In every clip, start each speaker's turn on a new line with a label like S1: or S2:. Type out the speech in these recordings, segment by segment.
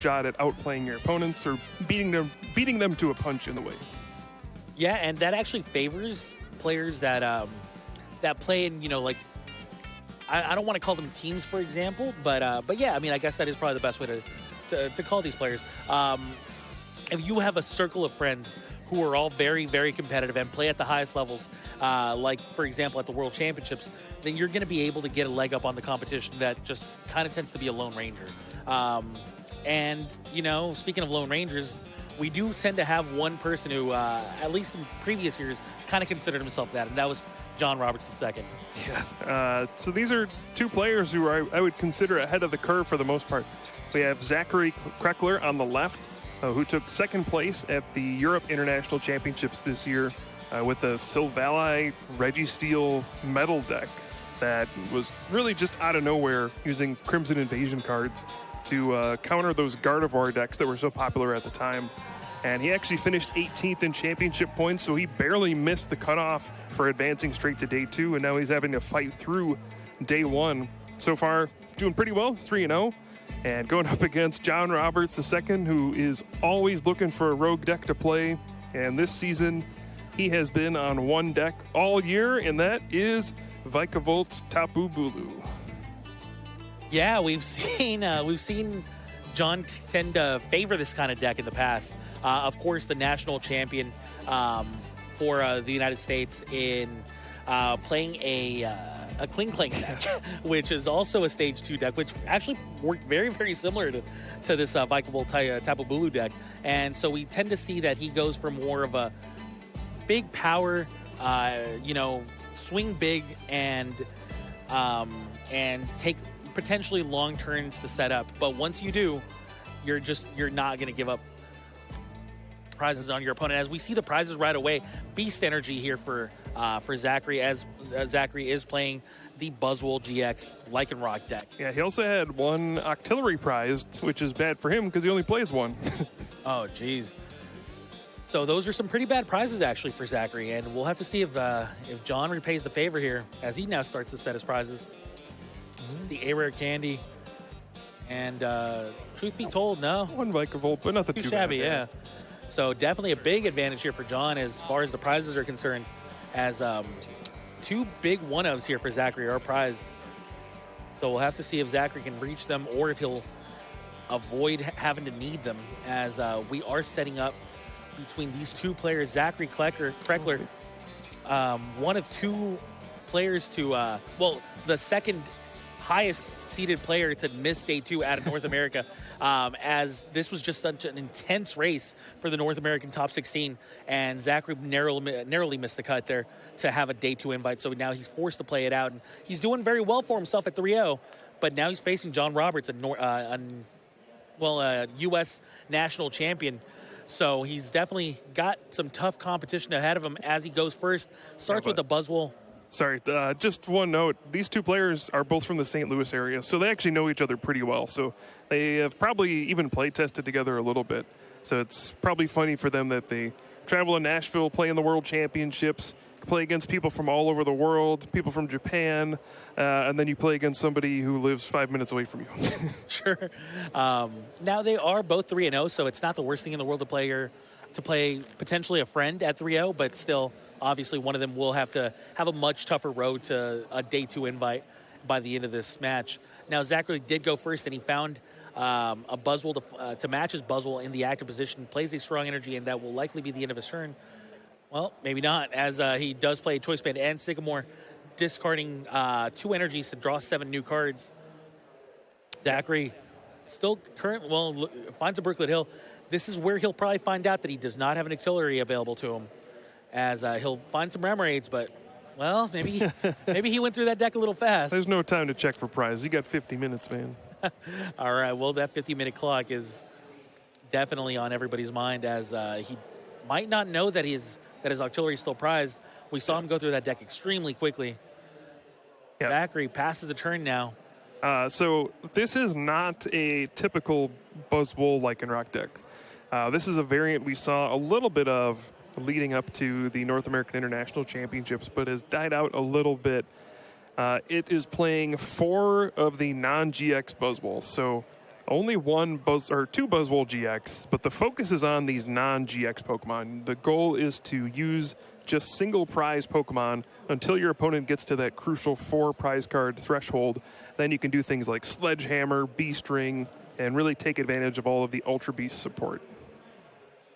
S1: shot at outplaying your opponents or beating them to a punch in the way.
S2: Yeah, and that actually favors players that that play in, like, I don't want to call them teams, for example, but yeah, I mean, I guess that is probably the best way to call these players. If you have a circle of friends who are all very, very competitive and play at the highest levels, like, for example, at the World Championships, then you're going to be able to get a leg up on the competition that just kind of tends to be a Lone Ranger. And, speaking of Lone Rangers, we do tend to have one person who, at least in previous years, kind of considered himself that, and that was John Roberts II.
S1: Yeah. So these are two players who I would consider ahead of the curve for the most part. We have Zakary Krekeler on the left, who took second place at the Europe International Championships this year with a Silvally Registeel metal deck that was really just out of nowhere, using Crimson Invasion cards to counter those Gardevoir decks that were so popular at the time. And he actually finished 18th in championship points, so he barely missed the cutoff for advancing straight to day 2, and now he's having to fight through day 1. So far, doing pretty well, 3-0. And going up against John Roberts II, who is always looking for a rogue deck to play. And this season, he has been on one deck all year, and that is Vikavolt Tapu Bulu.
S2: Yeah, we've seen John tend to favor this kind of deck in the past. Of course, the national champion for the United States in playing a Kling Kling deck, which is also a Stage 2 deck, which actually worked very, very similar to this Vikavolt Tapu Bulu deck. And so we tend to see that he goes for more of a big power, swing big and take potentially long turns to set up. But once you do, you're not going to give up prizes on your opponent. As we see the prizes right away, beast energy here for Zakary, as Zakary is playing the Buzzwole GX Lycanroc deck.
S1: Yeah, he also had one Octillery prize, which is bad for him because he only plays one.
S2: Oh, geez. So those are some pretty bad prizes actually for Zakary, and we'll have to see if John repays the favor here as he now starts to set his prizes. The A-Rare Candy, and truth be told, no.
S1: One Vikavolt, but nothing too
S2: shabby,
S1: bad.
S2: Yeah. So definitely a big advantage here for John as far as the prizes are concerned, as two big one-ofs here for Zakary are prized. So we'll have to see if Zakary can reach them or if he'll avoid having to need them, as we are setting up between these two players, Zakary Krekeler, one of two players to, the second highest seeded player to miss day 2 out of North America, as this was just such an intense race for the North American top 16, and Zakary narrowly missed the cut there to have a day 2 invite. So now he's forced to play it out, and he's doing very well for himself at 3-0, but now he's facing John Roberts, a U.S. national champion. So he's definitely got some tough competition ahead of him as he goes first. Starts with the Buzzwole.
S1: Sorry, just one note. These two players are both from the St. Louis area, so they actually know each other pretty well. So they have probably even play tested together a little bit. So it's probably funny for them that they travel to Nashville, play in the World Championships, play against people from all over the world, people from Japan, and then you play against somebody who lives 5 minutes away from you.
S2: Sure. Now they are both 3-0, so it's not the worst thing in the world to play potentially a friend at 3-0, but still, obviously, one of them will have to have a much tougher road to a day 2 invite by the end of this match. Now, Zakary did go first, and he found a Buzzwole to match his Buzzwole in the active position, plays a strong energy, and that will likely be the end of his turn. Well, maybe not, as he does play Choice Band and Sycamore, discarding 2 energies to draw 7 new cards. Zakary still finds a Brooklet Hill. This is where he'll probably find out that he does not have an Octillery available to him, as he'll find some Remoraid's, but, well, maybe he went through that deck a little fast.
S1: There's no time to check for prizes. You got 50 minutes, man.
S2: All right, well, that 50-minute clock is definitely on everybody's mind, as he might not know that his Octillery is still prized. We saw him go through that deck extremely quickly. Yep. Zakary passes the turn now.
S1: So this is not a typical Buzzwole Lycanroc deck. This is a variant we saw a little bit of leading up to the North American International Championships, but has died out a little bit. It is playing 4 of the non-GX Buzzwoles. So only two Buzzwole GX, but the focus is on these non-GX Pokemon. The goal is to use just single prize Pokemon until your opponent gets to that crucial 4 prize card threshold. Then you can do things like Sledgehammer, Beast Ring, and really take advantage of all of the Ultra Beast support.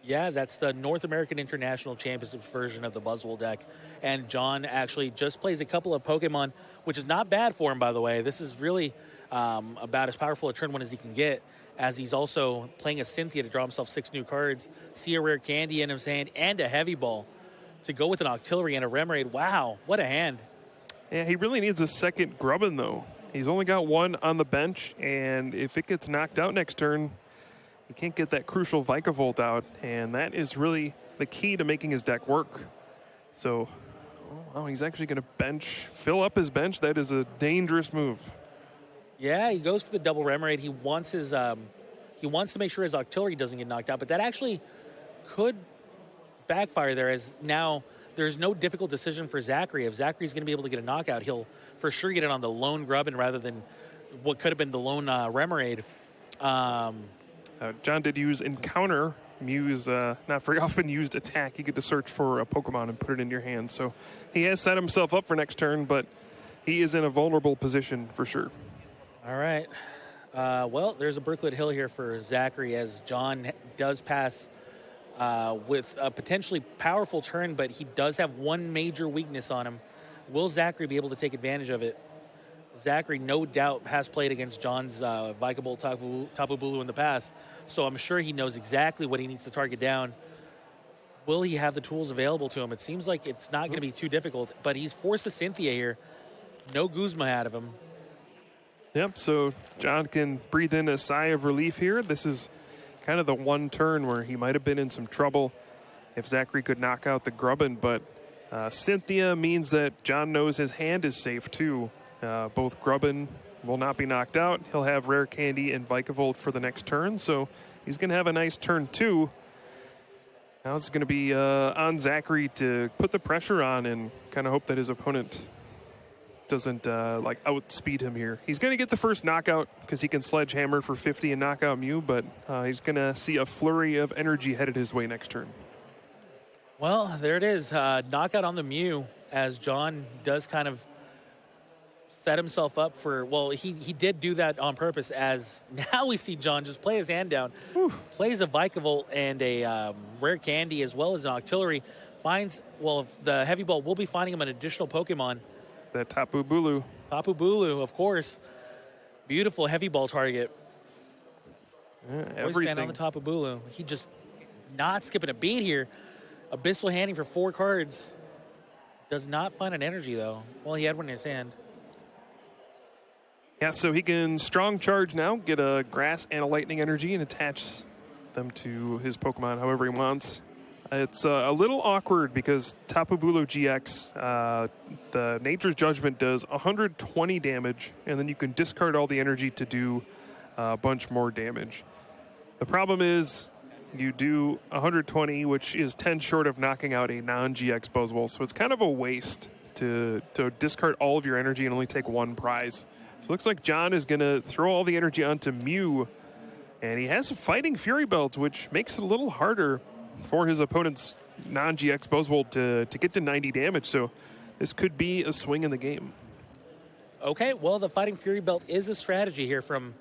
S2: Yeah, that's the North American International Championships version of the Buzzwole deck. And John actually just plays a couple of Pokemon, which is not bad for him, by the way. This is really about as powerful a turn one as he can get, as he's also playing a Cynthia to draw himself 6 new cards, see a rare candy in his hand, and a heavy ball to go with an Octillery and a Remoraid. Wow, what a hand.
S1: Yeah, he really needs a second Grubbin, though. He's only got 1 on the bench, and if it gets knocked out next turn, he can't get that crucial Vikavolt out, and that is really the key to making his deck work. So, oh, he's actually going to fill up his bench. That is a dangerous move.
S2: Yeah, he goes for the double Remoraid. He wants to make sure his Octillery doesn't get knocked out, but that actually could backfire there, as now there's no difficult decision for Zakary. If Zachary's going to be able to get a knockout, he'll for sure get it on the lone Grubbin rather than what could have been the lone Remoraid.
S1: John did use Encounter, Mew's not very often used attack. You get to search for a Pokemon and put it in your hand. So he has set himself up for next turn, but he is in a vulnerable position for sure.
S2: All right. Well, there's a Brooklet Hill here for Zakary, as John does pass with a potentially powerful turn, but he does have one major weakness on him. Will Zakary be able to take advantage of it? Zakary, no doubt, has played against John's Vikavolt Tapu Bulu in the past, so I'm sure he knows exactly what he needs to target down. Will he have the tools available to him? It seems like it's not going to be too difficult, but he's forced a Cynthia here. No Guzma out of him.
S1: Yep, so John can breathe in a sigh of relief here. This is kind of the one turn where he might have been in some trouble if Zakary could knock out the Grubbin, but Cynthia means that John knows his hand is safe too. Both Grubbin will not be knocked out. He'll have Rare Candy and Vikavolt for the next turn, so he's going to have a nice turn 2. Now it's going to be on Zakary to put the pressure on and kind of hope that his opponent doesn't outspeed him here. He's going to get the first knockout because he can Sledgehammer for 50 and knock out Mew, but he's going to see a flurry of energy headed his way next turn.
S2: Well, there it is. Knockout on the Mew, as John does kind of set himself up for, well, he did do that on purpose, as now we see John just play his hand down. Whew. Plays a Vikavolt and a Rare Candy as well as an Octillery. Finds, well, the Heavy Ball will be finding him an additional Pokemon.
S1: That Tapu Bulu.
S2: Tapu Bulu, of course. Beautiful Heavy Ball target.
S1: Everything
S2: on the Tapu Bulu. He just not skipping a beat here. Abyssal Handing for 4 cards. Does not find an energy, though. Well, he had one in his hand.
S1: Yeah, so he can Strong Charge now, get a Grass and a Lightning Energy, and attach them to his Pokemon however he wants. It's a little awkward because Tapu Bulu GX, the Nature's Judgment does 120 damage, and then you can discard all the energy to do a bunch more damage. The problem is you do 120, which is 10 short of knocking out a non-GX Buzzwole, so it's kind of a waste to discard all of your energy and only take 1 prize. So it looks like John is going to throw all the energy onto Mew, and he has a Fighting Fury Belt, which makes it a little harder for his opponent's non-GX Buzzwole to get to 90 damage. So this could be a swing in the game.
S2: Okay, well, the Fighting Fury Belt is a strategy here from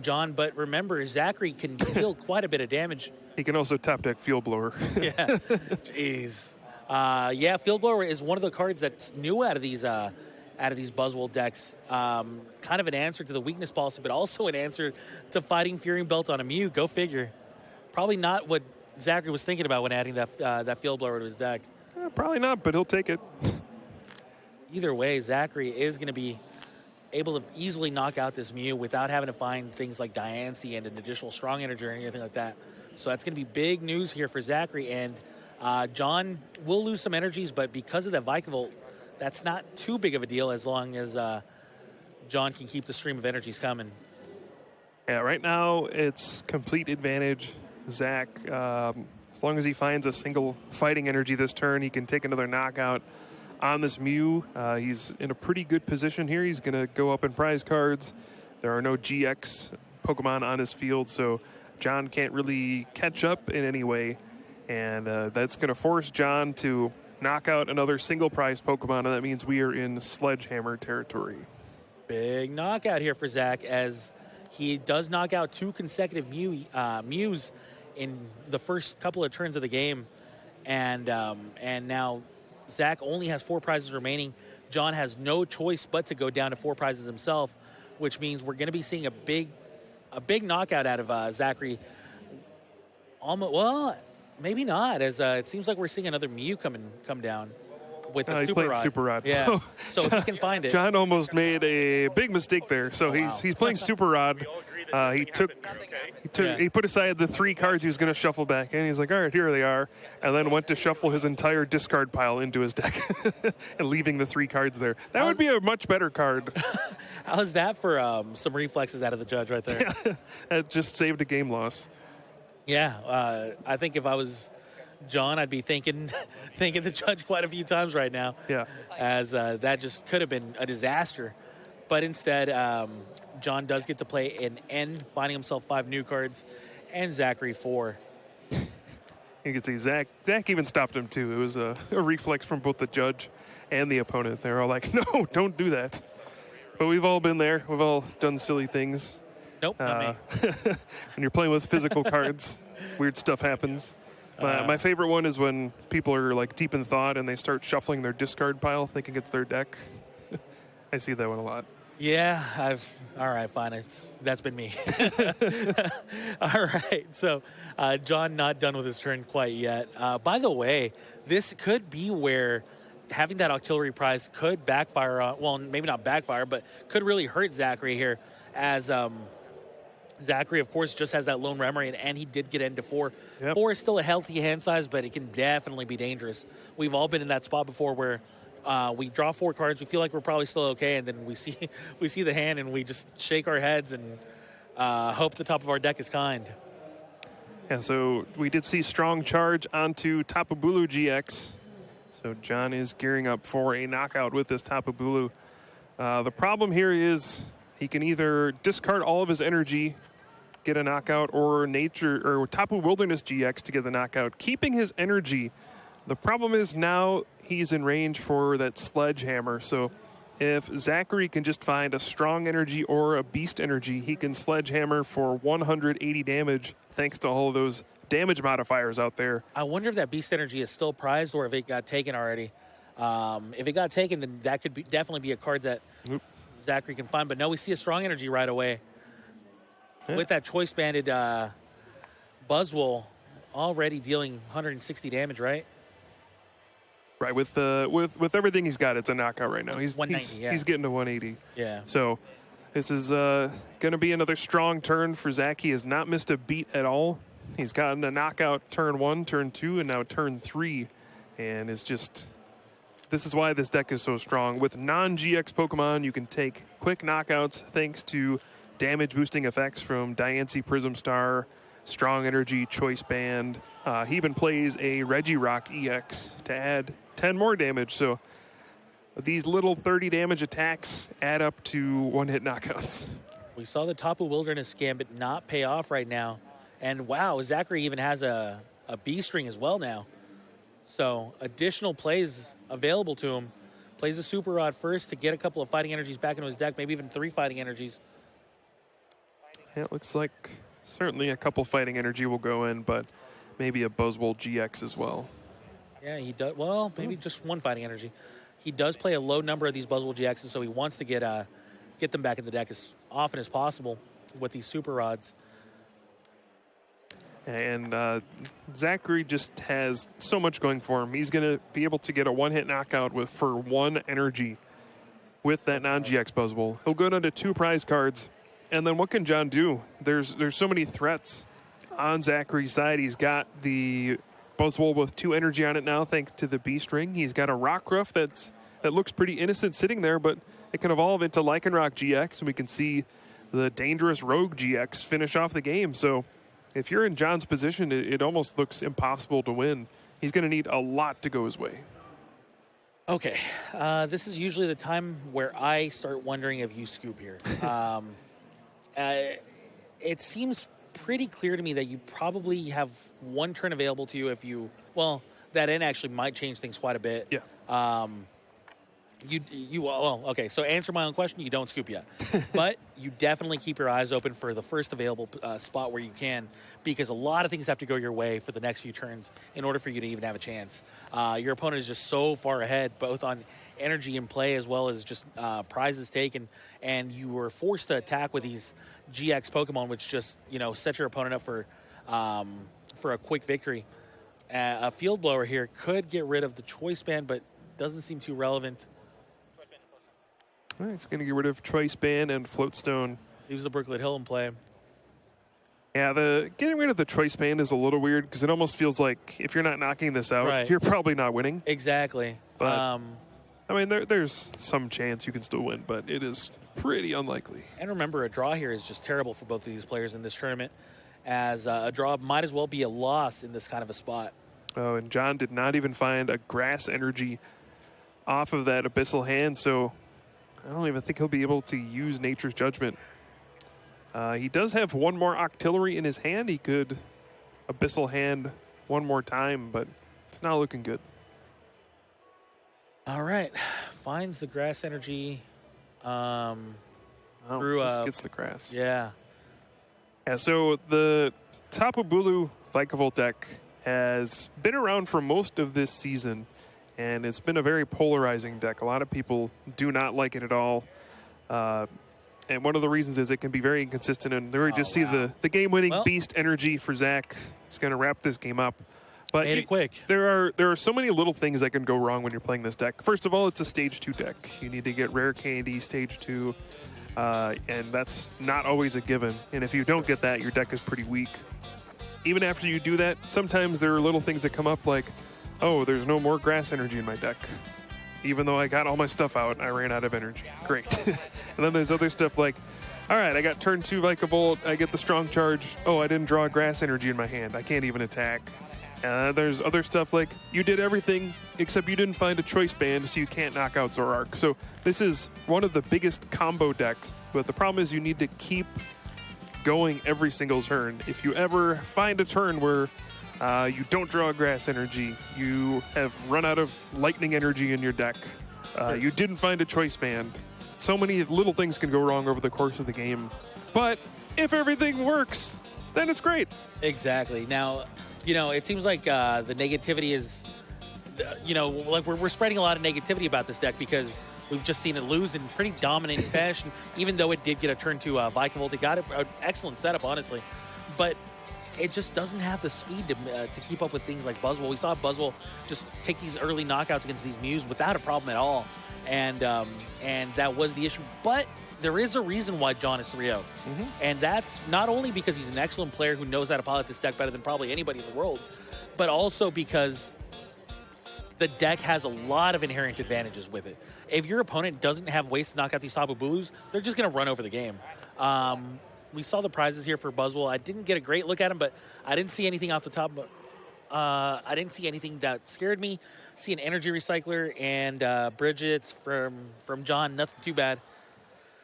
S2: John, but remember, Zakary can deal quite a bit of damage.
S1: He can also top deck Field Blower.
S2: Yeah, jeez. Yeah, Field Blower is one of the cards that's new out of these Buzzwole decks. Kind of an answer to the weakness policy, but also an answer to Fighting Fury Belt on a Mew. Go figure. Probably not what Zakary was thinking about when adding that Field Blower to his deck.
S1: Probably not, but he'll take it.
S2: Either way, Zakary is going to be able to easily knock out this Mew without having to find things like Diancie and an additional Strong Energy or anything like that. So that's going to be big news here for Zakary. And John will lose some energies, but because of that Vikavolt, that's not too big of a deal as long as John can keep the stream of energies coming.
S1: Yeah, right now it's complete advantage. Zach, as long as he finds a single fighting energy this turn, he can take another knockout on this Mew. He's in a pretty good position here. He's going to go up in prize cards. There are no GX Pokemon on his field, so John can't really catch up in any way. And that's going to force John to knock out another single prize Pokemon, and that means we are in Sledgehammer territory.
S2: Big knockout here for Zach, as he does knock out 2 consecutive Mews in the first couple of turns of the game. And now Zach only has 4 prizes remaining. John has no choice but to go down to 4 prizes himself, which means we're going to be seeing a big knockout out of Zachary. Almost, well, maybe not, as it seems like we're seeing another Mew come down with the
S1: he's
S2: Super
S1: playing
S2: Rod.
S1: Super Rod.
S2: Yeah, so if he can find it.
S1: John almost made a big mistake there. So he's playing Super Rod. He put aside the 3 cards he was going to shuffle back in. He's like, all right, here they are, and then went to shuffle his entire discard pile into his deck and leaving the 3 cards there. That would be a much better card.
S2: How's that for some reflexes out of the judge right there?
S1: Yeah, that just saved a game loss.
S2: Yeah, I think if I was John, I'd be thanking the judge quite a few times right now.
S1: Yeah,
S2: as that just could have been a disaster. But instead, John does get to play an end, finding himself 5 new cards, and Zakary 4.
S1: You can see Zach even stopped him too. It was a reflex from both the judge and the opponent. They're all like, no, don't do that. But we've all been there. We've all done silly things.
S2: Nope, not me.
S1: When you're playing with physical cards, weird stuff happens. My favorite one is when people are like deep in thought and they start shuffling their discard pile thinking it's their deck. I see that one a lot.
S2: Yeah, all right, fine. That's been me. All right, so John not done with his turn quite yet. By the way, this could be where having that auxiliary prize could backfire on, well, maybe not backfire, but could really hurt Zakary here, as Zakary, of course, just has that lone Remoraid, and he did get into 4.
S1: Yep.
S2: 4 is still a healthy hand size, but it can definitely be dangerous. We've all been in that spot before where we draw 4 cards, we feel like we're probably still okay, and then we see the hand, and we just shake our heads and hope the top of our deck is kind.
S1: Yeah, so we did see strong charge onto Tapu Bulu GX. So John is gearing up for a knockout with this Tapu Bulu. The problem here is he can either discard all of his energy, get a knockout, or Tapu Wilderness GX to get the knockout, keeping his energy. The problem is now he's in range for that Sledgehammer. So if Zakary can just find a strong energy or a beast energy, he can Sledgehammer for 180 damage thanks to all of those damage modifiers out there.
S2: I wonder if that beast energy is still prized or if it got taken already. If it got taken, then that could definitely be a card that Zakary can find. But no, we see a strong energy right away. Yeah. With that choice banded Buzzwole already dealing 160 damage, right?
S1: Right, with everything he's got, it's a knockout right now. He's
S2: 190,
S1: he's getting to 180.
S2: Yeah.
S1: So this is going to be another strong turn for Zach. He has not missed a beat at all. He's gotten a knockout turn 1, turn 2, and now turn 3. And it's just, this is why this deck is so strong. With non-GX Pokemon, you can take quick knockouts thanks to damage boosting effects from Diancie Prism Star, Strong Energy, Choice Band. He even plays a Regirock EX to add 10 more damage. So these little 30 damage attacks add up to one-hit knockouts.
S2: We saw the Tapu Wilderness Gambit not pay off right now. And wow, Zakary even has a B-string as well now. So additional plays available to him. Plays a Super Rod first to get a couple of fighting energies back into his deck, maybe even 3 fighting energies.
S1: Yeah, it looks like certainly a couple fighting energy will go in, but maybe a Buzzwole GX as well.
S2: Yeah, he does. Well, maybe just 1 fighting energy. He does play a low number of these Buzzwole GXs, so he wants to get them back in the deck as often as possible with these Super Rods.
S1: And Zakary just has so much going for him. He's going to be able to get a one-hit knockout for 1 energy with that non-GX Buzzwole. He'll go down to 2 prize cards. And then what can John do? There's so many threats on Zachary's side. He's got the Buzzwole with 2 energy on it now thanks to the B-string. He's got a Rockruff that looks pretty innocent sitting there, but it can evolve into Lycanroc GX, and we can see the dangerous Rogue GX finish off the game. So if you're in John's position, it almost looks impossible to win. He's going to need a lot to go his way.
S2: Okay, this is usually the time where I start wondering if you scoop here. it seems pretty clear to me that you probably have one turn available to you if you, well, that end actually might change things quite a bit.
S1: Yeah.
S2: Okay, so answer my own question, you don't scoop yet. But you definitely keep your eyes open for the first available spot where you can, because a lot of things have to go your way for the next few turns in order for you to even have a chance. Your opponent is just so far ahead, both on energy in play as well as just prizes taken, and you were forced to attack with these GX Pokemon, which just, set your opponent up for a quick victory. A Field Blower here could get rid of the Choice Band, but doesn't seem too relevant.
S1: All right, it's going to get rid of Choice Band and Floatstone.
S2: Leaves the Brooklet Hill in play.
S1: Yeah, getting rid of the Choice Band is a little weird because it almost feels like if you're not knocking this out,
S2: Right.
S1: you're probably not winning.
S2: Exactly.
S1: But, I mean, there's some chance you can still win, but it is pretty unlikely.
S2: And remember, a draw here is just terrible for both of these players in this tournament, as a draw might as well be a loss in this kind of a spot.
S1: Oh, and John did not even find a Grass Energy off of that Abyssal Hand, so I don't even think he'll be able to use Nature's Judgment. He does have one more Octillery in his hand. He could Abyssal Hand one more time, but it's not looking good.
S2: All right. Finds the Grass Energy.
S1: Just gets the grass.
S2: Yeah.
S1: Yeah, so the Tapu Bulu Vikavolt deck has been around for most of this season, and it's been a very polarizing deck. A lot of people do not like it at all. And one of the reasons is it can be very inconsistent, and there we just see the game-winning beast energy for Zach. He's going to wrap this game up. But
S2: Made it quick.
S1: There are so many little things that can go wrong when you're playing this deck. First of all, it's a Stage 2 deck. You need to get Rare Candy Stage 2, and that's not always a given. And if you don't get that, your deck is pretty weak. Even after you do that, sometimes there are little things that come up like, oh, there's no more Grass Energy in my deck. Even though I got all my stuff out, I ran out of energy. Great. And then there's other stuff like, all right, I got turn 2 Vikavolt, I get the Strong Charge. Oh, I didn't draw a Grass Energy in my hand. I can't even attack. There's other stuff like you did everything except you didn't find a Choice Band, so you can't knock out Zoroark. So this is one of the biggest combo decks, but the problem is you need to keep going every single turn. If you ever find a turn where you don't draw a Grass Energy, you have run out of Lightning Energy in your deck, you didn't find a Choice Band, so many little things can go wrong over the course of the game. But if everything works, then it's great.
S2: Exactly. Now, it seems like the negativity is, like we're spreading a lot of negativity about this deck because we've just seen it lose in pretty dominant fashion, even though it did get a turn to Vikavolt. It got an excellent setup, honestly. But it just doesn't have the speed to keep up with things like Buzzwole. We saw Buzzwole just take these early knockouts against these Mews without a problem at all. And that was the issue. But there is a reason why John is 3-0.
S1: Mm-hmm.
S2: And that's not only because he's an excellent player who knows how to pilot this deck better than probably anybody in the world, but also because the deck has a lot of inherent advantages with it. If your opponent doesn't have ways to knock out these Tapu Bulus, they're just going to run over the game. We saw the prizes here for Buzzwole. I didn't get a great look at them, but I didn't see anything off the top. But I didn't see anything that scared me. See an Energy Recycler and Bridget's from John. Nothing too bad.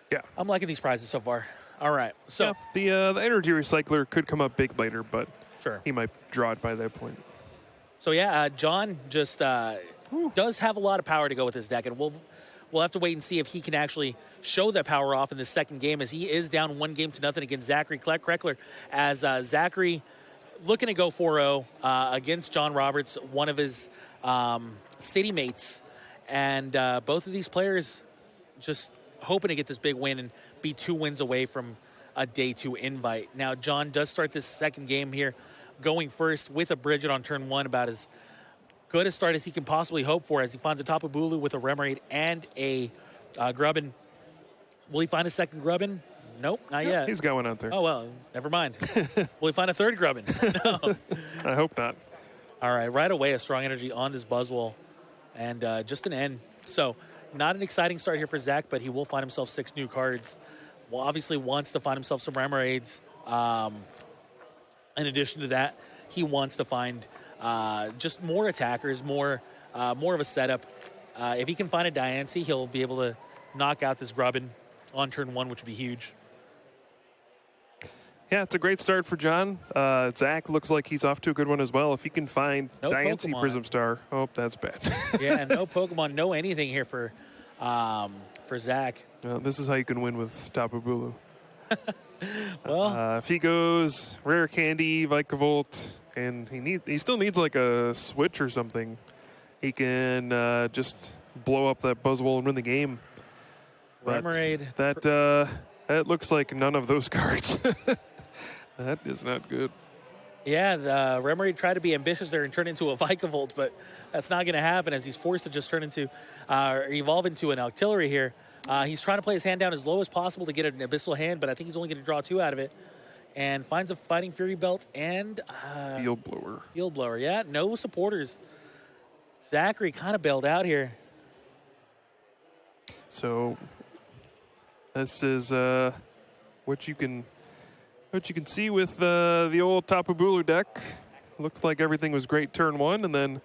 S1: Yeah.
S2: I'm liking these prizes so far. All right. So
S1: yeah, the Energy Recycler could come up big later, but
S2: sure,
S1: he might draw it by that point.
S2: So yeah, John just does have a lot of power to go with his deck, and we'll have to wait and see if he can actually show that power off in the second game, as he is down 1-0 against Zakary Krekeler, as Zakary looking to go 4-0 against John Roberts, one of his city mates, and both of these players just hoping to get this big win and be 2 wins away from a day 2 invite. Now, John does start this second game here going first with a Bridget on turn 1, about as good a start as he can possibly hope for, as he finds a Tapu Bulu with a Remoraid and a Grubbin. Will he find a second Grubbin? Nope, not yet.
S1: He's got one out there.
S2: Oh, well, never mind. Will he find a third Grubbin? No.
S1: I hope not.
S2: All right away, a Strong Energy on this Buzzwole, and just an end. So, not an exciting start here for Zach, but he will find himself 6 new cards. Well, obviously wants to find himself some Remoraids. In addition to that, he wants to find just more attackers, more of a setup. If he can find a Diancie, he'll be able to knock out this Grubbin on turn 1, which would be huge.
S1: Yeah, it's a great start for John. Zach looks like he's off to a good one as well. If he can find
S2: No
S1: Diancie
S2: Pokemon.
S1: Prism Star. Oh, that's bad.
S2: Yeah, no Pokemon, no anything here for Zach.
S1: This is how you can win with Tapu Bulu.
S2: Well,
S1: If he goes Rare Candy, Vikavolt, and he still needs like a switch or something, he can just blow up that Buzzwole and win the game. But
S2: Remoraid.
S1: that looks like none of those cards. That is not good.
S2: Yeah, the Remoraid tried to be ambitious there and turn into a Vikavolt, but that's not going to happen as he's forced to just turn into, evolve into an Octillery here. He's trying to play his hand down as low as possible to get an Abyssal Hand, but I think he's only going to draw 2 out of it. And finds a Fighting Fury Belt and
S1: Field Blower.
S2: Field Blower. Yeah, no supporters. Zakary kind of bailed out here.
S1: So this is what you can see with the old Tapu Bulu deck. Looked like everything was great turn 1, and then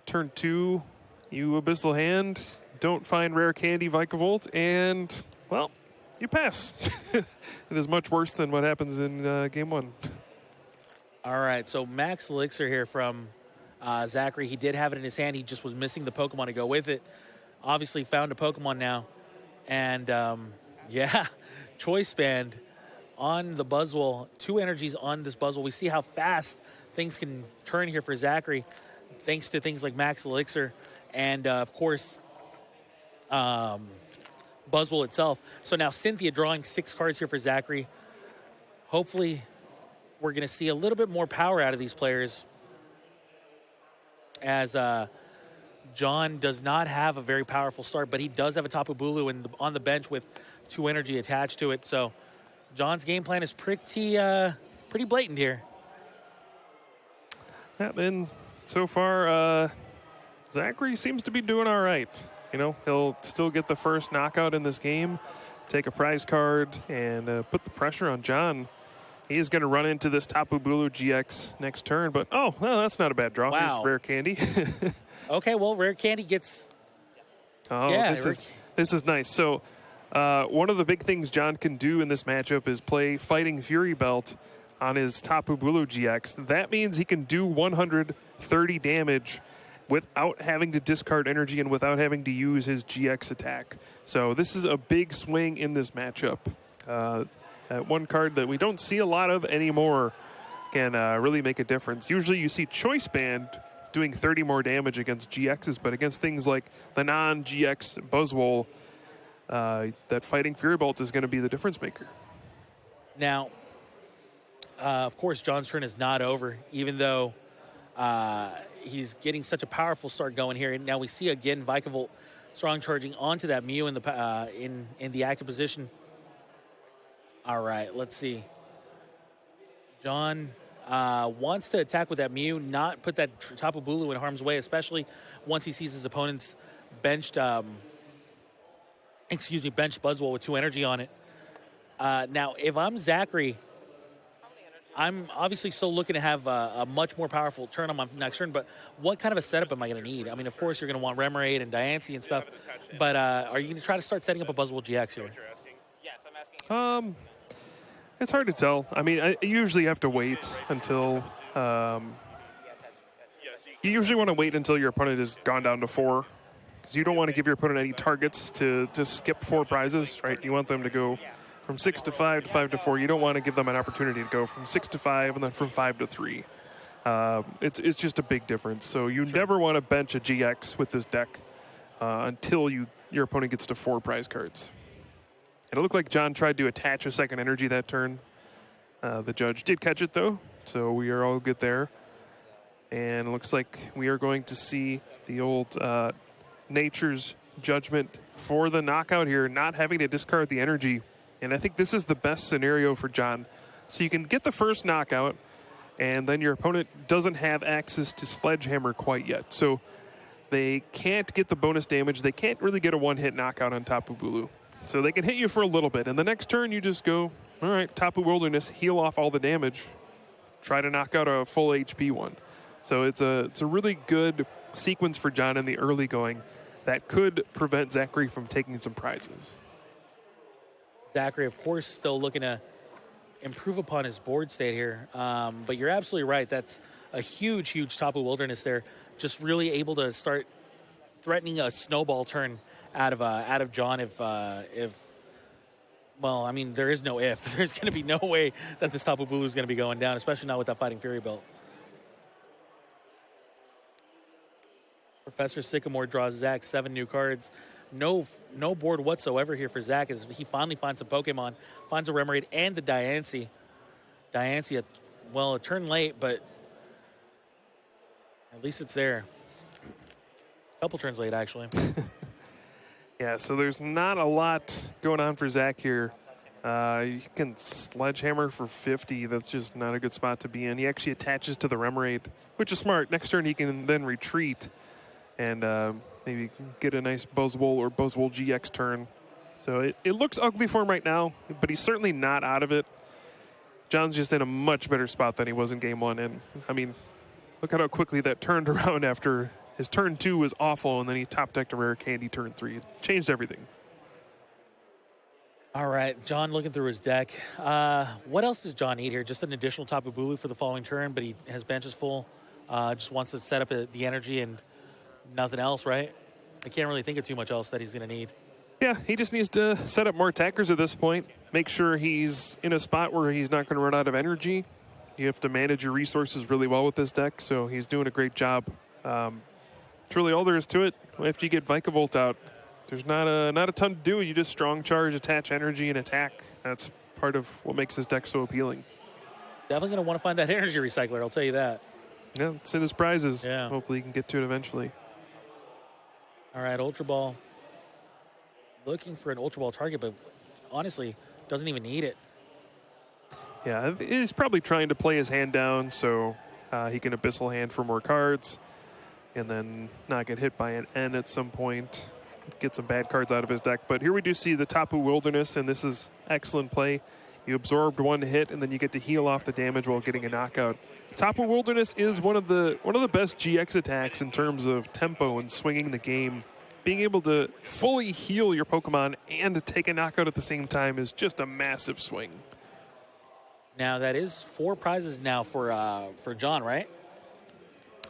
S1: turn 2, you Abyssal Hand, don't find Rare Candy, Vikavolt, and, well, you pass. It is much worse than what happens in game 1.
S2: All right, so Max Elixir here from Zakary. He did have it in his hand. He just was missing the Pokemon to go with it. Obviously found a Pokemon now. And, yeah, Choice Band on the Buzzwole. 2 energies on this Buzzwole. We see how fast things can turn here for Zakary, thanks to things like Max Elixir and, of course, Buzzwole itself. So now Cynthia drawing 6 cards here for Zakary. Hopefully we're going to see a little bit more power out of these players, as John does not have a very powerful start, but he does have a Tapu Bulu on the bench with 2 energy attached to it. So John's game plan is pretty blatant here.
S1: Yeah, and so far, Zakary seems to be doing all right. You know, he'll still get the first knockout in this game, take a prize card, and put the pressure on John. He is going to run into this Tapu Bulu GX next turn, but, oh, well, that's not a bad draw.
S2: Wow.
S1: Here's Rare Candy.
S2: Okay, well, Rare Candy gets...
S1: Oh,
S2: yeah,
S1: this is nice. So one of the big things John can do in this matchup is play Fighting Fury Belt on his Tapu Bulu GX. That means he can do 130 damage without having to discard energy and without having to use his GX attack. So this is a big swing in this matchup. That one card that we don't see a lot of anymore can really make a difference. Usually you see Choice Band doing 30 more damage against GXs, but against things like the non-GX Buzzwole, that Fighting Fury Bolt is going to be the difference maker.
S2: Now, of course, John's turn is not over, even though he's getting such a powerful start going here. And now we see again Vikavolt strong charging onto that Mew in the active position. All right, let's see. John wants to attack with that Mew, not put that Tapu Bulu in harm's way, especially once he sees his opponent's benched Buzzwole with 2 energy on it. Now, if I'm Zakary, I'm obviously still looking to have a much more powerful turn on my next turn, but what kind of a setup am I going to need? I mean, of course, you're going to want Remoraid and Diancie and stuff, but are you going to try to start setting up a Buzzwole GX here?
S1: It's hard to tell. I mean, I usually have to wait until... you usually want to wait until your opponent has gone down to 4, because you don't want to give your opponent any targets to skip 4 prizes, right? You want them to go from 6 to 5 to 5 to 4. You don't want to give them an opportunity to go from 6 to 5 and then from 5 to 3. It's just a big difference. So you never want to bench a GX with this deck until your opponent gets to 4 prize cards. And it looked like John tried to attach a second energy that turn. The judge did catch it, though, so we are all good there. And it looks like we are going to see the old Nature's Judgment for the knockout here, not having to discard the energy. And I think this is the best scenario for John. So you can get the first knockout, and then your opponent doesn't have access to Sledgehammer quite yet. So they can't get the bonus damage. They can't really get a one-hit knockout on Tapu Bulu. So they can hit you for a little bit. And the next turn, you just go, all right, Tapu Wilderness, heal off all the damage. Try to knock out a full HP one. So it's a really good sequence for John in the early going that could prevent Zakary from taking some prizes.
S2: Zakary, of course, still looking to improve upon his board state here. But you're absolutely right. That's a huge, huge Tapu Wilderness there. Just really able to start threatening a snowball turn out of John if well, I mean, there is no if. There's going to be no way that this Tapu Bulu is going to be going down, especially not with that Fighting Fury belt. Professor Sycamore draws Zach 7 new cards. No board whatsoever here for Zach as he finally finds some Pokemon, finds a Remoraid and the Diancie. Diancie, a turn late, but at least it's there. A couple turns late, actually.
S1: Yeah, so there's not a lot going on for Zach here. You can Sledgehammer for 50. That's just not a good spot to be in. He actually attaches to the Remoraid, which is smart. Next turn, he can then retreat and maybe get a nice Buzzwole or Buzzwole GX turn. So it looks ugly for him right now, but he's certainly not out of it. John's just in a much better spot than he was in Game 1. And, I mean, look at how quickly that turned around after his turn 2 was awful, and then he top-decked a rare candy turn 3. It changed everything.
S2: All right, John looking through his deck. What else does John need here? Just an additional Tapu Bulu for the following turn, but his bench is full. Just wants to set up the energy and nothing else, right? I can't really think of too much else that he's going to need.
S1: Yeah, he just needs to set up more attackers at this point. Make sure he's in a spot where he's not going to run out of energy. You have to manage your resources really well with this deck, so he's doing a great job. It's really all there is to it. After you get Vikavolt out, there's not a ton to do. You just strong charge, attach energy, and attack. That's part of what makes this deck so appealing.
S2: Definitely going to want to find that energy recycler, I'll tell you that.
S1: Yeah, it's in his prizes.
S2: Yeah.
S1: Hopefully he can get to it eventually.
S2: All right, Ultra Ball. Looking for an Ultra Ball target, but honestly, doesn't even need it.
S1: Yeah, he's probably trying to play his hand down so he can Abyssal Hand for more cards and then not get hit by an N at some point. Get some bad cards out of his deck. But here we do see the Tapu Wilderness, and this is excellent play. You absorbed one hit, and then you get to heal off the damage while getting a knockout. Tapu Wilderness is one of the best GX attacks in terms of tempo and swinging the game. Being able to fully heal your Pokemon and take a knockout at the same time is just a massive swing.
S2: Now, that is 4 prizes now for John, right?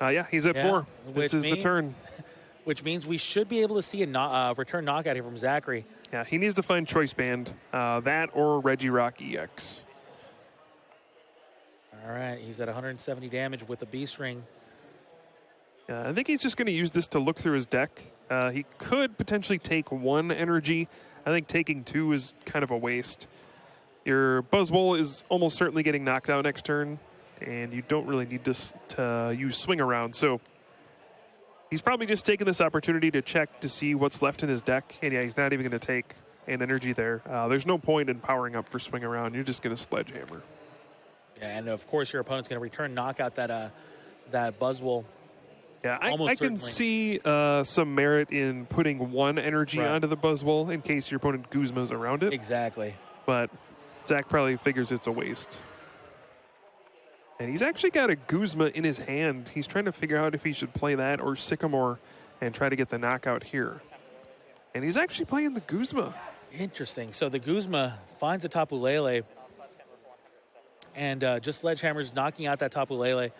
S1: Yeah, he's at 4. This is the turn.
S2: Which means we should be able to see a return knockout here from Zakary.
S1: Yeah, he needs to find Choice Band, that or Regirock EX.
S2: All right, he's at 170 damage with a Beast Ring.
S1: I think he's just going to use this to look through his deck. He could potentially take 1 energy. I think taking 2 is kind of a waste. Your Buzzwole is almost certainly getting knocked out next turn, and you don't really need to use Swing Around. So he's probably just taking this opportunity to check to see what's left in his deck. And yeah, he's not even going to take an energy there. There's no point in powering up for Swing Around. You're just going to Sledgehammer.
S2: Yeah, and of course your opponent's going to return knockout that Buzzwole.
S1: Yeah, I can see some merit in putting 1 energy onto the Buzzwole in case your opponent Guzma's around it.
S2: Exactly.
S1: But Zach probably figures it's a waste. And he's actually got a Guzma in his hand. He's trying to figure out if he should play that or Sycamore and try to get the knockout here. And he's actually playing the Guzma.
S2: Interesting. So the Guzma finds a Tapu Lele and just Sledgehammer's knocking out that Tapu Lele.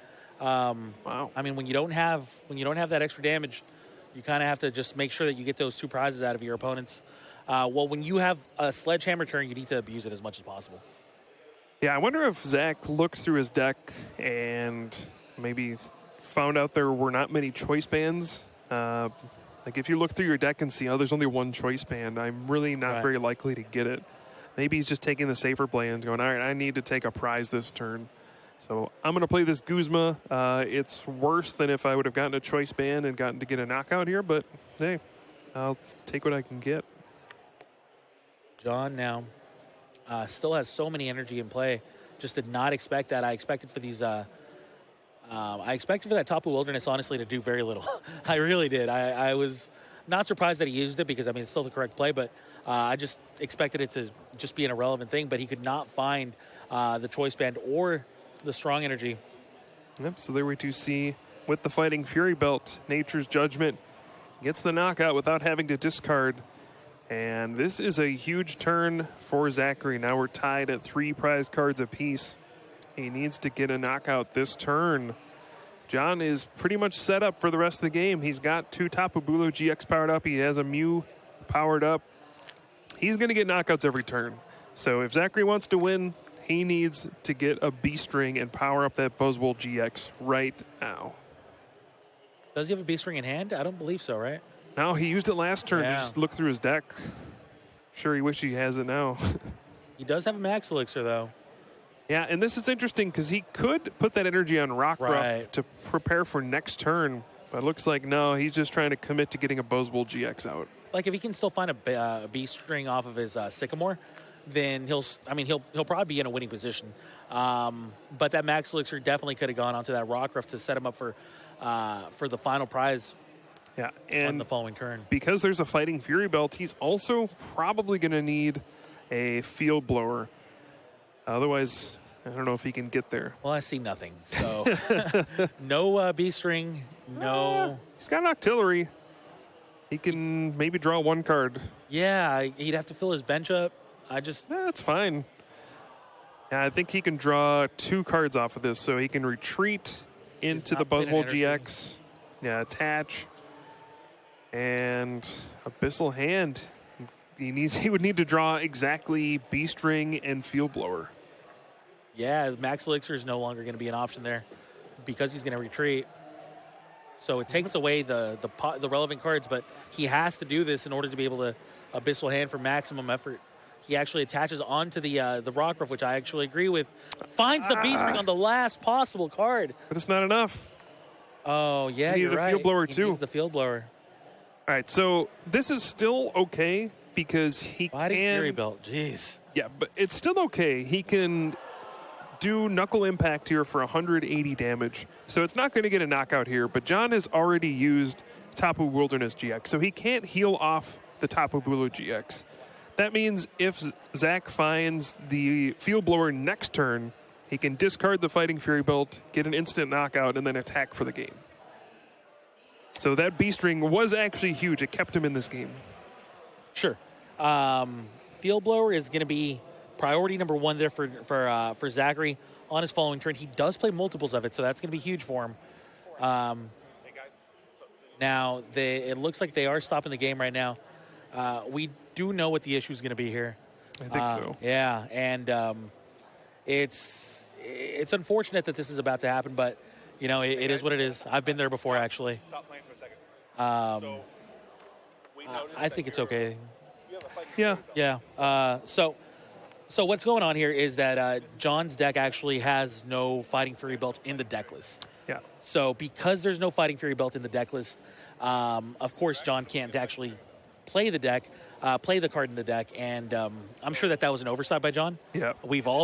S1: Wow.
S2: I mean, when you don't have that extra damage, you kind of have to just make sure that you get those 2 prizes out of your opponents. Well, when you have a Sledgehammer turn, you need to abuse it as much as possible.
S1: Yeah, I wonder if Zach looked through his deck and maybe found out there were not many choice bands. Like if you look through your deck and see, oh, there's only 1 choice band, I'm really not very likely to get it. Maybe he's just taking the safer play and going, all right, I need to take a prize this turn. So I'm going to play this Guzma. It's worse than if I would have gotten a choice band and gotten to get a knockout here, but hey, I'll take what I can get.
S2: John now still has so many energy in play. Just did not expect that. I expected for these. I expected for that Tapu Wilderness, honestly, to do very little. I really did. I was not surprised that he used it because, I mean, it's still the correct play, but I just expected it to just be an irrelevant thing. But he could not find the choice band or the strong energy.
S1: Yep. So there we do see with the Fighting Fury belt, Nature's Judgment gets the knockout without having to discard. And this is a huge turn for Zakary. Now we're tied at 3 prize cards apiece. He needs to get a knockout this turn. John is pretty much set up for the rest of the game. He's got 2 Tapu Bulu GX powered up. He has a Mew powered up. He's going to get knockouts every turn. So if Zakary wants to win, he needs to get a B-String and power up that Buzzwole GX right now.
S2: Does he have a B-String in hand? I don't believe so, right?
S1: No, he used it last turn to
S2: Yeah.
S1: just look through his deck. Sure, he wish he has it now.
S2: He does have a Max Elixir, though.
S1: Yeah, and this is interesting because he could put that energy on Rockruff
S2: Right.
S1: to prepare for next turn. But it looks like, no, he's just trying to commit to getting a Buzzwole GX out.
S2: Like, if he can still find a B-String off of his Sycamore, then he'll probably be in a winning position. But that Max Elixir definitely could have gone onto that Rockruff to set him up for the final prize
S1: Yeah,
S2: on
S1: and
S2: the following turn.
S1: because there's a Fighting Fury belt, he's also probably going to need a Field Blower. Otherwise, I don't know if he can get there.
S2: Well, I see nothing. So, no B-String, no.
S1: He's got an Octillery. He can maybe draw 1 card.
S2: Yeah, he'd have to fill his bench up.
S1: That's fine. Yeah, I think he can draw 2 cards off of this, so he can retreat into the
S2: not putting
S1: Buzzwole
S2: energy.
S1: GX. Yeah, attach. And Abyssal Hand. He would need to draw exactly B-String and Field Blower.
S2: Yeah, Max Elixir is no longer going to be an option there because he's going to retreat. So it takes away the relevant cards, but he has to do this in order to be able to Abyssal Hand for maximum effort. He actually attaches onto the Rockruff, which I actually agree with. Finds the B-String on the last possible card.
S1: But it's not enough.
S2: Oh, yeah,
S1: He
S2: you're
S1: needed a
S2: right.
S1: Field Blower,
S2: He
S1: too.
S2: needed the Field Blower.
S1: All right, so this is still okay because he
S2: Fighting Fury
S1: can...
S2: Belt, jeez.
S1: Yeah, but it's still okay. He can do Knuckle Impact here for 180 damage. So it's not going to get a knockout here, but John has already used Tapu Wilderness GX, so he can't heal off the Tapu Bulu GX. That means if Zach finds the Field Blower next turn, he can discard the Fighting Fury Belt, get an instant knockout, and then attack for the game. So that B-String was actually huge. It kept him in this game.
S2: Sure. Field Blower is going to be priority number 1 there for Zakary on his following turn. He does play multiples of it, so that's going to be huge for him. Now, it looks like they are stopping the game right now. We do know what the issue is going to be here.
S1: I think so.
S2: Yeah, and it's unfortunate that this is about to happen, but you know it is what it is. I've been there before, actually.
S3: Stop playing for a second.
S2: I think it's okay.
S1: Yeah.
S2: Yeah. So what's going on here is that John's deck actually has no Fighting Fury belt in the deck list.
S1: Yeah.
S2: So because there's no Fighting Fury belt in the deck list, of course John can't actually play the card in the deck, and I'm sure that was an oversight by John.
S1: Yeah.
S2: We've all